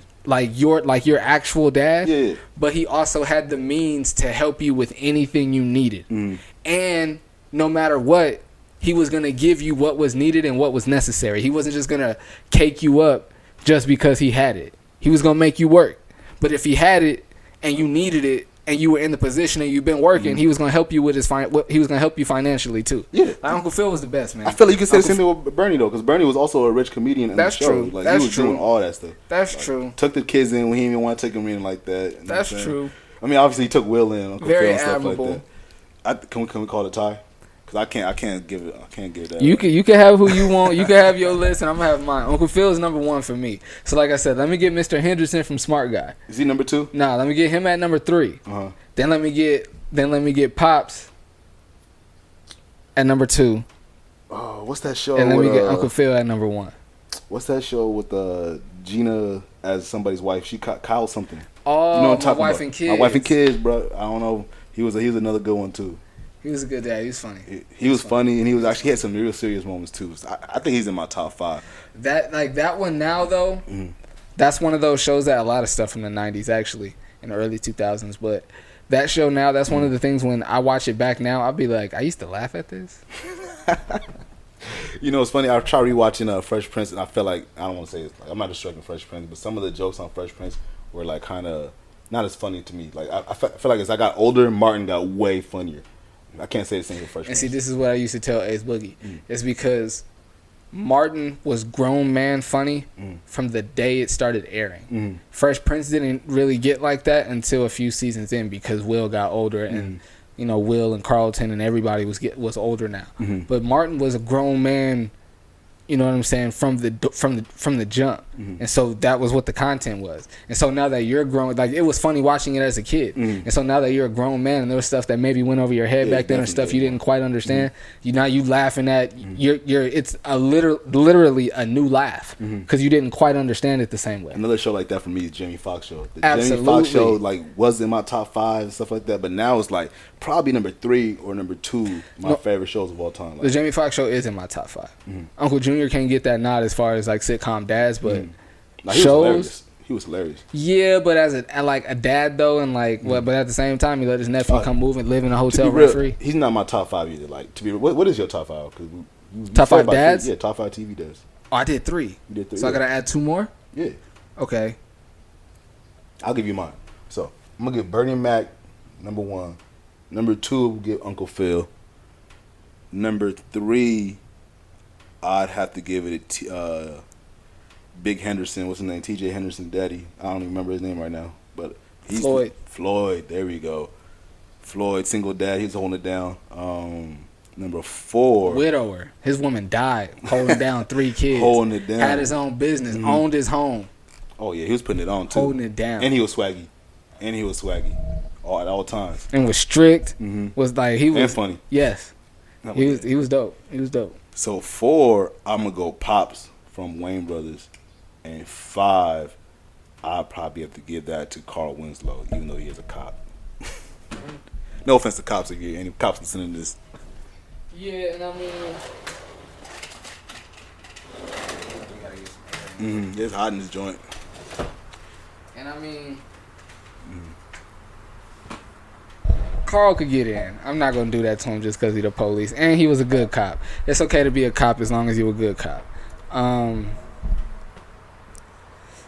your actual dad. Yeah. But he also had the means to help you with anything you needed. Mm. And no matter what, he was gonna give you what was needed and what was necessary. He wasn't just gonna cake you up just because he had it. He was gonna make you work. But if he had it and you needed it and you were in the position and you've been working, he was gonna help you with he was gonna help you financially too. Yeah. Like, Uncle Phil was the best, man. I feel like you can say the same thing with Bernie though, because Bernie was also a rich comedian in That's the show. true. Like That's he was true. doing all that stuff. That's true. Took the kids in when he didn't even want to take them in like that. You know what That's I'm saying? true. I mean, obviously he took Will in, Uncle Very Phil and stuff admirable. like that. Can we call it a tie? Because I can't give that. You can have who you want. You can have your list, and I'm gonna have mine. Uncle Phil is number 1 for me. So like I said, let me get Mr. Henderson from Smart Guy. Is he number 2? Nah, let me get him at number 3. Uh-huh. Then let me get Pops at number 2, Oh, what's that show? and let me with, get Uncle Phil at number 1. What's that show with Gina as somebody's wife? She Kyle something. Oh, You know what I'm My talking Wife about? and Kids. My Wife and Kids, bro. I don't know. He was another good one too. He was a good dad. He was funny. He was funny, and he had some real serious moments too. So I think he's in my top 5. That one now though, that's one of those shows that a lot of stuff from the 90s actually in the early 2000s. But that show now, that's one of the things when I watch it back now, I'll be like, I used to laugh at this. You know, it's funny. I tried rewatching Fresh Prince, and I felt like I don't want to say it's like I'm not destroying Fresh Prince, but some of the jokes on Fresh Prince were like kind of not as funny to me. Like I feel like as I got older, Martin got way funnier. I can't say the same with Fresh And Prince. see, this is what I used to tell Ace Boogie. It's because Martin was grown man funny from the day it started airing. Fresh Prince didn't really get like that until a few seasons in because Will got older and you know Will and Carlton and everybody was older now. But Martin was a grown man. You know what I'm saying, from the jump, and so that was what the content was. And so now that you're grown, like it was funny watching it as a kid, and so now that you're a grown man, and there was stuff that maybe went over your head back then, or stuff you didn't quite understand. You laughing at it's a literally a new laugh because you didn't quite understand it the same way. Another show like that for me is Jamie Foxx show. The Absolutely. Jamie Foxx show like was in my top 5 and stuff like that, but now it's like probably number 3 or number 2 my favorite shows of all time. The Jamie Foxx show is in my top 5. Uncle Junior can't get that nod as far as like sitcom dads, but shows. He was hilarious. Yeah, but as a dad though, and but at the same time, he let his nephew come move and live in a To hotel be real, rent free. he's not my top 5 either. Like to be, what is your top 5? Cause we Top talk 5 about dads? Yeah, top 5 TV dads. Oh, I did 3. You did 3. So I yeah. gotta add 2 more. Yeah, Okay. I'll give you mine. So I'm gonna give Bernie Mac number 1. Number 2, we'll give Uncle Phil. Number 3, I'd have to give it to Big Henderson. What's his name? T.J. Henderson's daddy. I don't even remember his name right now, but he's Floyd. Floyd. There we go. Floyd, single dad. He's holding it down. Number 4, Widower. His woman died, holding down 3 kids. Holding it down. Had his own business, owned his home. Oh yeah, he was putting it on too. holding it down. And he was swaggy. All at all times. And was strict. Mm-hmm. Was like he was And funny. Yes. Oh, He yeah. was dope. He was dope. So 4, I'm gonna go Pops from Wayne Brothers, and 5, I'll probably have to give that to Carl Winslow, even though he is a cop. No offense to cops, if you any cops listening to this. Yeah, and I mean, It's hot in this joint. and I mean, Carl could get in. I'm not gonna do that to him just because he's the police, and he was a good cop. It's okay to be a cop as long as you're a good cop.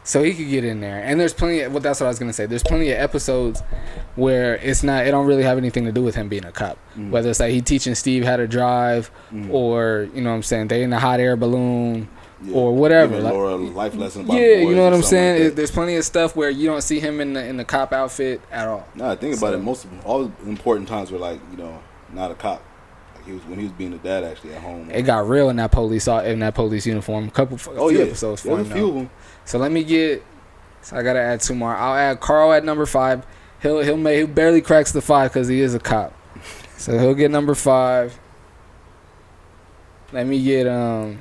So he could get in there, and there's plenty. Well, that's what I was gonna say. There's plenty of episodes where it don't really have anything to do with him being a cop. Whether it's like he teaching Steve how to drive, or you know what I'm saying, they in a hot air balloon, or whatever. Giving Like, Laura a life lesson about yeah, boys you know what or I'm something saying. like that. There's plenty of stuff where you don't see him in the cop outfit at all. Nah, think about it. Most of all the important times were like, you know, not a cop. Like when he was being a dad actually at home. It got real in that police uniform. A few episodes for There's him. a few of Though. them. So let me get. So I gotta add 2 more. I'll add Carl at number 5. He barely cracks the 5 because he is a cop. So he'll get number 5. Let me get I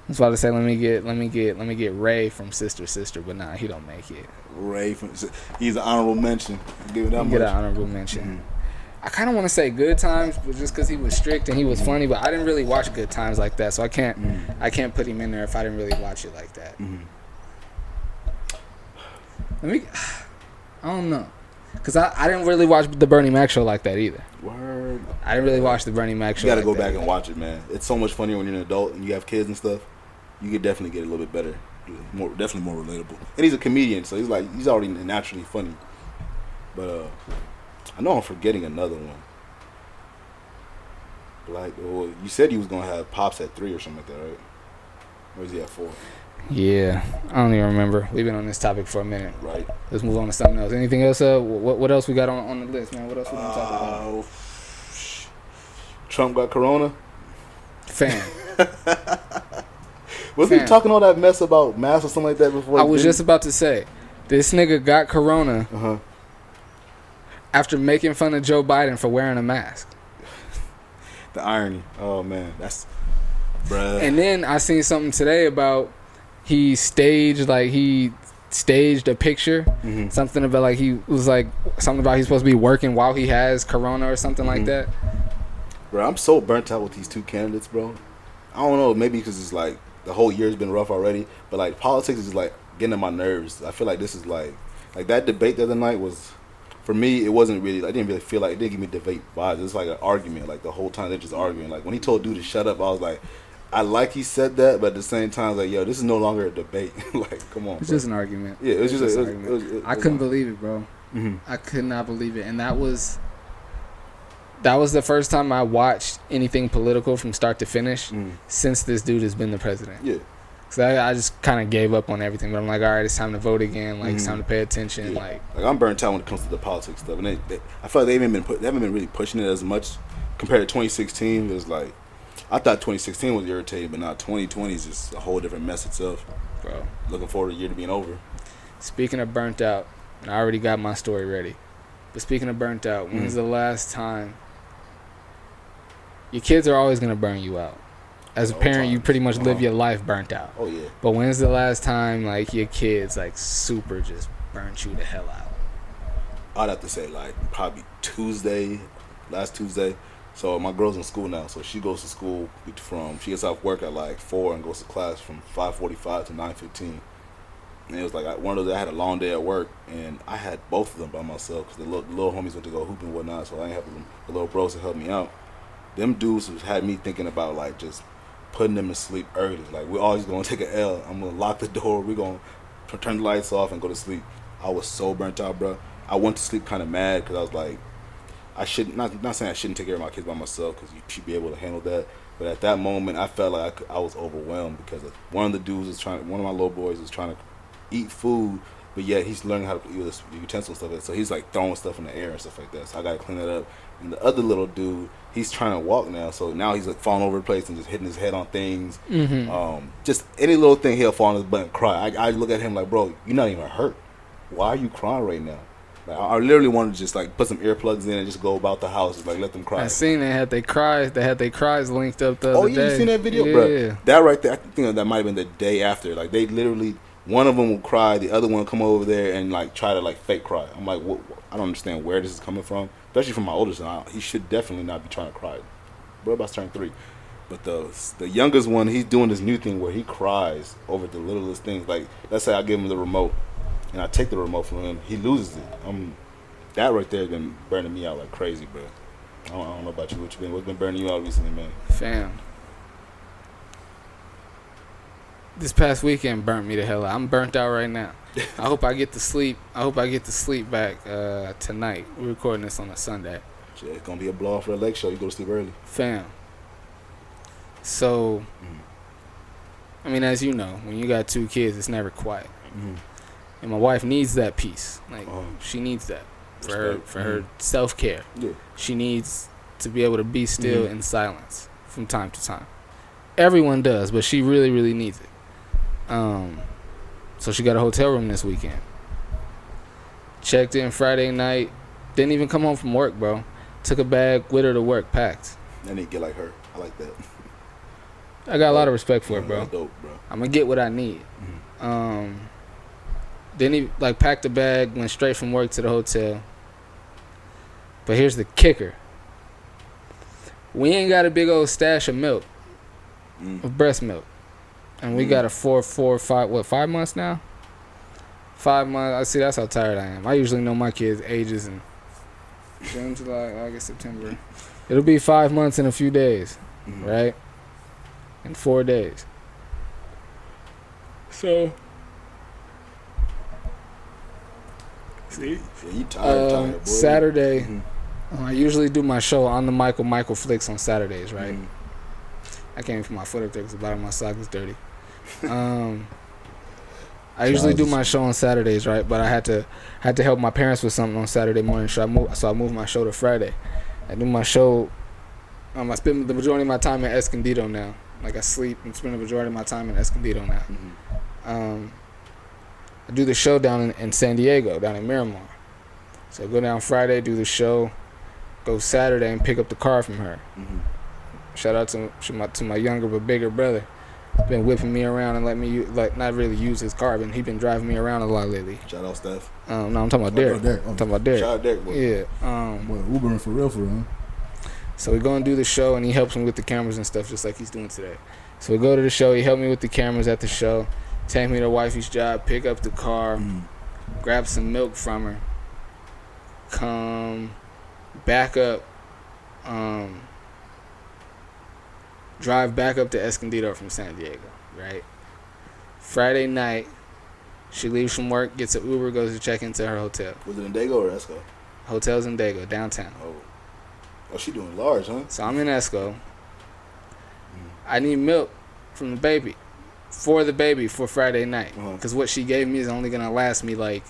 was about to say let me get Ray from Sister, but nah, he don't make it. Ray, he's an honorable mention. Give it that much. Get an honorable mention. I kind of want to say Good Times, but just because he was strict and he was funny, but I didn't really watch Good Times like that, so I can't put him in there if I didn't really watch it like that. I don't know, because I didn't really watch the Bernie Mac show like that either. Word. I didn't really watch the Bernie Mac show. You gotta like go that back either. and watch it, man. It's so much funnier when you're an adult and you have kids and stuff. You could definitely get a little bit better, definitely more relatable. And he's a comedian, so he's already naturally funny. But I know I'm forgetting another one. Like, well, you said you was gonna have Pops at 3 or something like that, right? Or is he at 4? Yeah, I don't even remember. We've been on this topic for a minute. Right. Let's move on to something else. Anything else? What else we got on the list, man? What else we gonna talk about? Trump got corona. Fam. Wasn't he talking all that mess about masks or something like that before? I was just about to say, this nigga got corona after making fun of Joe Biden for wearing a mask. The irony. Oh man, that's bruh. And then I seen something today about he staged a picture. Something about like he was like something about he's supposed to be working while he has corona or something like that. Bro, I'm so burnt out with these 2 candidates, bro. I don't know, maybe because it's like the whole year's been rough already, but like politics is like getting on my nerves. I feel like this is like that debate the other night was, for me, it wasn't really, I didn't really feel like, it didn't give me debate vibes. It's like an argument, like the whole time they're just arguing. Like when he told dude to shut up, I was like, I like he said that, but at the same time, I was like, yo, this is no longer a debate. Like, come on, It's bro. just an argument. Yeah, it was just an an argument. I couldn't believe it, bro. I could not believe it, and that was the first time I watched anything political from start to finish since this dude has been the president. Yeah. So I just kind of gave up on everything, but I'm like, all right, it's time to vote again. Like, it's time to pay attention. Yeah. Like I'm burnt out when it comes to the politics stuff, and I feel like they haven't been really pushing it as much compared to 2016. It was like, I thought 2016 was irritating, but now 2020 is just a whole different mess itself. bro. Looking forward to the year to being over. Speaking of burnt out, and I already got my story ready. But speaking of burnt out, when's the last time? Your kids are always gonna burn you out. As a parent, you pretty much live your life burnt out. Oh yeah. But when's the last time like your kids like super just burnt you the hell out? I'd have to say like probably last Tuesday. So my girl's in school now, so she goes to school she gets off work at like 4 and goes to class from 5:45 to 9:15. And it was like one of those, I had a long day at work, and I had both of them by myself because the little homies went to go hoop and whatnot, so I didn't have the little bros to help me out. Them dudes had me thinking about like just putting them to sleep early. Like, we're always going to take an L. I'm going to lock the door. We're going to turn the lights off and go to sleep. I was so burnt out, bro. I went to sleep kind of mad because I was like, I shouldn't, not saying I shouldn't take care of my kids by myself because you should be able to handle that. But at that moment, I felt like I was overwhelmed because one of the dudes one of my little boys was trying to eat food but yet he's learning how to use the utensil stuff. So he's like throwing stuff in the air and stuff like that. So I gotta clean that up. And the other little dude, he's trying to walk now, so now he's like falling over the place and just hitting his head on things. Just any little thing, he'll fall on his butt and cry. I look at him like, bro, you're not even hurt. Why are you crying right now? Like, I literally wanted to just like put some earplugs in and just go about the house, just like let them cry. I seen they had their cries linked up the other day. Oh yeah, you seen that video, bro? That right there, I think that might have been the day after. Like they literally, one of them will cry, the other one come over there and like try to like fake cry. I'm like, what? I don't understand where this is coming from, especially from my oldest son. He should definitely not be trying to cry. Bro, about to turn 3. But the youngest one, he's doing this new thing where he cries over the littlest things. Like, let's say I give him the remote, and I take the remote from him, he loses it. That right there has been burning me out like crazy, bro. I don't know about you. What's been burning you out recently, man? Fam. This past weekend burnt me the hell out. I'm burnt out right now. I hope I get to sleep. Back tonight. We're recording this on a Sunday. Yeah, it's gonna be a blow for the lake show. You go to sleep early. Fam. So, I mean, as you know, when you got 2 kids, it's never quiet. And my wife needs that peace. Like, she needs that for her self-care. Yeah. She needs to be able to be still in silence from time to time. Everyone does, but she really, really needs it. So she got a hotel room this weekend. Checked in Friday night. Didn't even come home from work, bro. Took a bag with her to work, packed. I need to get like her. I like that. I got a lot of respect for it, bro. That's dope, bro. I'm gonna get what I need. Then he like packed a bag, went straight from work to the hotel. But here's the kicker: we ain't got a big old stash of milk, of breast milk, and we got a 5 months now. 5 months. I see. That's how tired I am. I usually know my kids' ages in June, July, August, September. It'll be 5 months in a few days, right? In 4 days. So, see, yeah, you tired, boy. Saturday, I usually do my show on the Michael Flicks on Saturdays, right? I can't even put my foot up there because the bottom of my sock is dirty. I usually do my show on Saturdays, right? But I had to help my parents with something on Saturday morning, so I moved my show to Friday. I do my show. I spend the majority of my time in Escondido now. Like I sleep and spend the majority of my time in Escondido now. I do the show down in San Diego, down in Miramar. So I go down Friday, do the show, go Saturday and pick up the car from her. Shout out to my younger but bigger brother. Been whipping me around and let me not really use his car, but he been driving me around a lot lately. Shout out Steph. No, I'm talking about Derek. I'm talking about Derek. Shout out Derek, boy. Yeah. Boy, Ubering for real. So we go and do the show, and he helps me with the cameras and stuff, just like he's doing today. So we go to the show. He helped me with the cameras at the show. Take me to wifey's job, pick up the car, grab some milk from her, come back up, drive back up to Escondido from San Diego, right? Friday night, she leaves from work, gets an Uber, goes to check into her hotel. Was it in Dago or Esco? Hotel's in Dago, downtown. Oh, she doing large, huh? So I'm in Esco. I need milk from the baby for Friday night, because what she gave me is only gonna last me like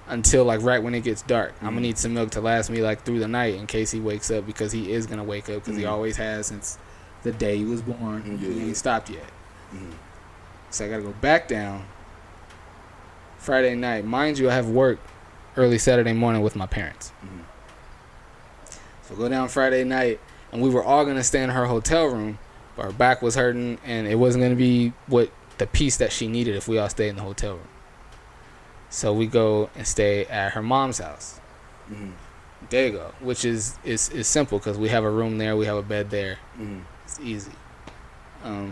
until like right when it gets dark. I'm gonna need some milk to last me like through the night in case he wakes up, because he is gonna wake up, because he always has since the day he was born. He ain't stopped yet. So I gotta go back down Friday night. Mind you, I have work early Saturday morning with my parents. So go down Friday night, and we were all gonna stay in her hotel room, but her back was hurting, and it wasn't gonna be the peace that she needed if we all stayed in the hotel room. So we go and stay at her mom's house. There you go. Which is simple, because we have a room there, we have a bed there. It's easy.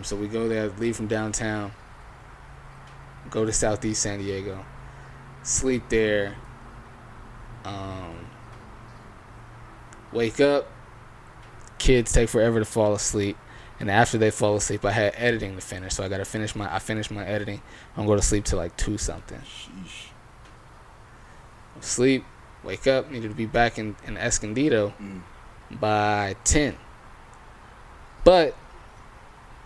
So we go there, leave from downtown, go to Southeast San Diego, sleep there, wake up, kids take forever to fall asleep, and after they fall asleep, I had editing to finish, so I finished my editing. I'm going to sleep till like 2 something. Sleep, wake up, needed to be back in Escondido by 10. But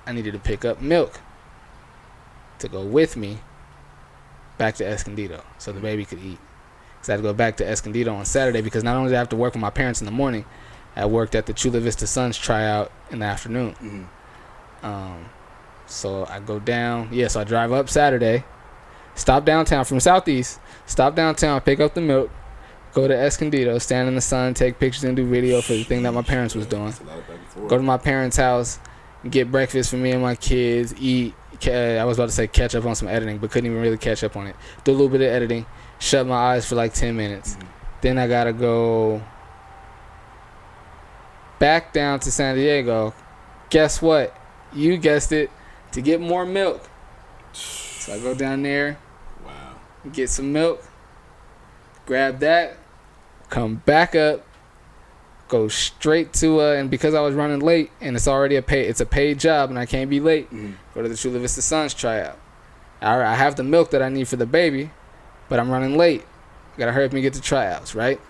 I needed to pick up milk to go with me back to Escondido so the baby could eat. So I had to go back to Escondido on Saturday because not only did I have to work with my parents in the morning, I worked at the Chula Vista Suns tryout in the afternoon. So I go down. Yeah, so I drive up Saturday, stop downtown from Southeast, stop downtown, pick up the milk, go to Escondido, stand in the sun, take pictures and do video for the thing that my parents was doing. Go to my parents' house, get breakfast for me and my kids, eat. I was about to say catch up on some editing, but couldn't even really catch up on it. Do a little bit of editing, shut my eyes for like 10 minutes. Then I gotta go back down to San Diego. Guess what? You guessed it. To get more milk. So I go down there, get some milk, grab that, come back up, go straight to and because I was running late and it's already it's a paid job and I can't be late, go to the Chula Vista Suns tryout. I have the milk that I need for the baby, but I'm running late. Gotta hurry up and get to tryouts, right?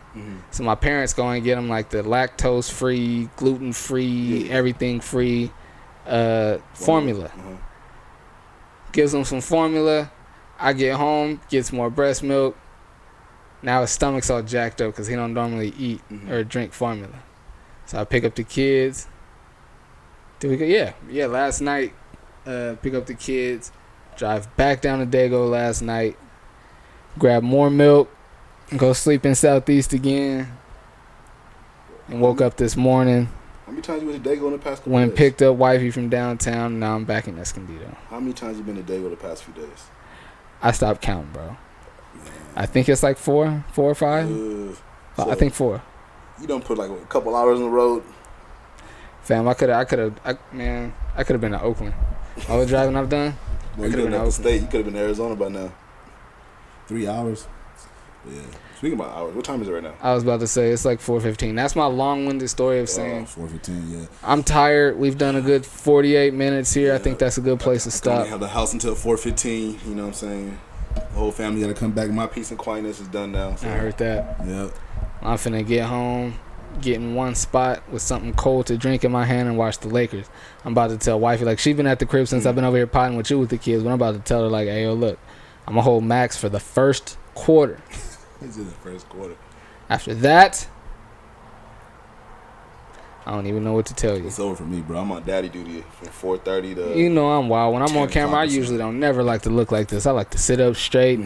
So my parents go and get them like the lactose free, gluten free, everything free formula. Gives him some formula. I get home, gets more breast milk. Now his stomach's all jacked up because he don't normally eat or drink formula. So I pick up the kids. Did we go? Yeah. Last night, pick up the kids. Drive back down to Dago last night. Grab more milk. Go sleep in Southeast again. And woke up this morning. How many times you been to Dago in the past couple Went and days? picked up wifey from downtown. Now I'm back in Escondido. How many times you been to Dago the past few days? I stopped counting, bro. I think it's like four or five. I think 4. You don't put like a couple hours on the road. Fam, I could have been to Oakland. All the driving I've done. Well, you could have been the state. You could have been in Arizona by now. 3 hours. Yeah. Speaking about hours, what time is it right now? I was about to say it's like 4:15. That's my long-winded story of saying 4:15. Yeah. I'm tired. We've done a good 48 minutes here. Yeah. I think that's a good place to I stop. only have the house until 4:15. You know what I'm saying? The whole family got to come back. My peace and quietness is done now. So. I heard that. Yep. I'm finna get home, get in one spot with something cold to drink in my hand and watch the Lakers. I'm about to tell wifey, like, she's been at the crib since I've been over here potting with you with the kids, but I'm about to tell her, like, hey, yo, look, I'm gonna hold Max for the first quarter. This is the first quarter. After that, I don't even know what to tell you. It's over for me, bro. I'm on daddy duty from 4:30 to. You know I'm wild. When I'm on 10 camera, I o'clock. usually don't never like to look like this. I like to sit up straight.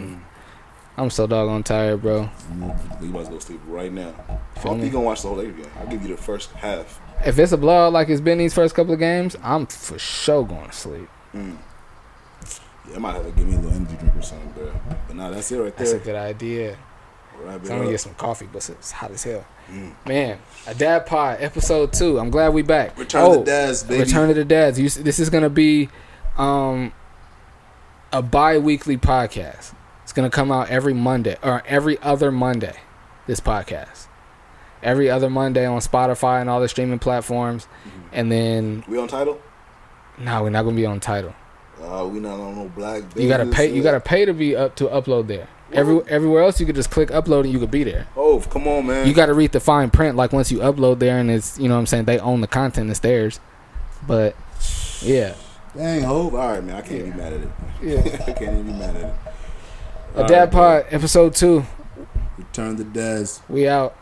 I'm so doggone tired, bro. You might as well go sleep right now. I Feel hope me? you gonna watch the whole Lakers game. I'll give you the first half. If it's a blowout like it's been these first couple of games, I'm for sure going to sleep. Yeah, I might have to give me a little energy drink or something, bro. But nah, that's it right there. That's a good idea. Wrap it I'm gonna up. get some coffee, but it's hot as hell. Man, a dad pod episode 2. I'm glad we back. Return to the dads, baby. Return to the dads. This is gonna be a bi-weekly podcast. It's gonna come out every Monday or every other Monday. This podcast every other Monday on Spotify and all the streaming platforms, and then We on title? no, we're not gonna be on title. We not on no black. You gotta pay. You gotta pay to be up to upload there. Everywhere else you could just click upload and you could be there. Oh, come on, man. You got to read the fine print. Like once you upload there and it's, you know what I'm saying, they own the content, it's theirs. But yeah, Dang, Hope. All right, man. I can't be mad at it. yeah. I can't even be mad at it. A Dad Pod episode 2. Return the dads. We out.